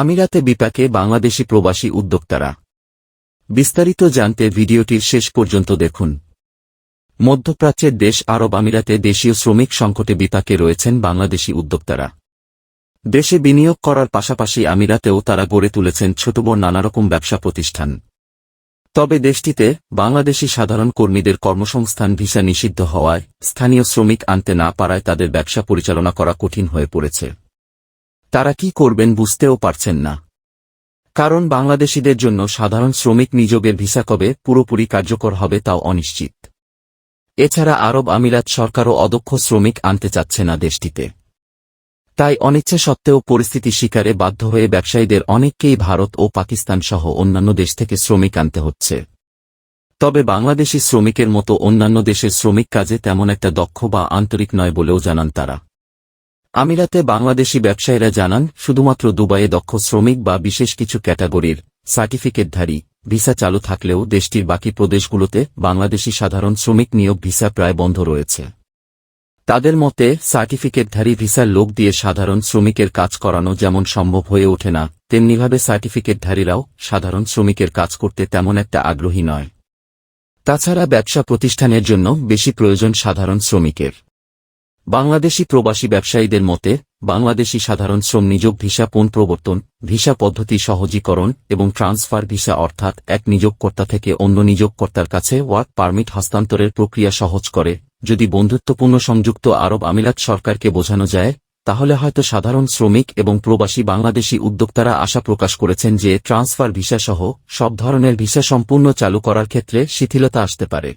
আমিরাতে বিপাকে বাংলাদেশি প্রবাসী উদ্যোক্তারা। বিস্তারিত জানতে ভিডিওটির শেষ পর্যন্ত দেখুন। মধ্যপ্রাচ্যের দেশ আরব আমিরাতে দেশীয় শ্রমিক সংকটে বিপাকে রয়েছেন বাংলাদেশি উদ্যোক্তারা। দেশে বিনিয়োগ করার পাশাপাশি আমিরাতেও তারা গড়ে তুলেছেন ছোটবড় নানারকম ব্যবসা প্রতিষ্ঠান। তবে দেশটিতে বাংলাদেশি সাধারণ কর্মীদের কর্মসংস্থান ভিসা নিষিদ্ধ হওয়ায় স্থানীয় শ্রমিক আনতে না পারায় তাদের ব্যবসা পরিচালনা করা কঠিন হয়ে পড়েছে। তারা কি করবেন বুঝতেও পারছেন না। কারণ বাংলাদেশিদের জন্য সাধারণ শ্রমিক নিয়োগের ভিসা কবে পুরোপুরি কার্যকর হবে তাও অনিশ্চিত। এছাড়া আরব আমিরাত সরকারও অদক্ষ শ্রমিক আনতে চাচ্ছে না দেশটিতে। তাই অনিচ্ছা সত্ত্বেও পরিস্থিতি শিকারে বাধ্য হয়ে ব্যবসায়ীদের অনেককেই ভারত ও পাকিস্তান সহ অন্যান্য দেশ থেকে শ্রমিক আনতে হচ্ছে। তবে বাংলাদেশি শ্রমিকের মতো অন্যান্য দেশের শ্রমিক কাজে তেমন একটা দক্ষ বা আন্তরিক নয় বলেও জানান তারা। আমিরাতে বাংলাদেশি ব্যবসায়ীরা জানান, শুধুমাত্র দুবাইয়ে দক্ষ শ্রমিক বা বিশেষ কিছু ক্যাটাগরির সার্টিফিকেটধারী ভিসা চালু থাকলেও দেশটির বাকি প্রদেশগুলোতে বাংলাদেশি সাধারণ শ্রমিক নিয়োগ ভিসা প্রায় বন্ধ রয়েছে। তাদের মতে সার্টিফিকেটধারী ভিসার লোক দিয়ে সাধারণ শ্রমিকের কাজ করানো যেমন সম্ভব হয়ে ওঠে না, তেমনিভাবে সার্টিফিকেটধারীরাও সাধারণ শ্রমিকের কাজ করতে তেমন একটা আগ্রহী নয়। তাছাড়া ব্যবসা প্রতিষ্ঠানের জন্য বেশি প্রয়োজন সাধারণ শ্রমিকের। বাংলাদেশি প্রবাসী ব্যবসায়ীদের মতে বাংলাদেশি সাধারণ শ্রম নিয়োগ ভিসা পুনঃপ্রবর্তন, ভিসা পদ্ধতি সহজীকরণ এবং ট্রান্সফার ভিসা অর্থাৎ এক নিয়োগকর্তা থেকে অন্য নিয়োগকর্তার কাছে ওয়ার্ক পারমিট হস্তান্তরের প্রক্রিয়া সহজ করে যদি বন্ধুত্বপূর্ণ সংযুক্ত আরব আমিরাত সরকারকে বোঝানো যায়, তাহলে হয়তো সাধারণ শ্রমিক এবং প্রবাসী বাংলাদেশি উদ্যোক্তারা আশা প্রকাশ করেছেন যে ট্রান্সফার ভিসা সহ সব ধরনের ভিসা সম্পূর্ণ চালু করার ক্ষেত্রে শিথিলতা আসতে পারে।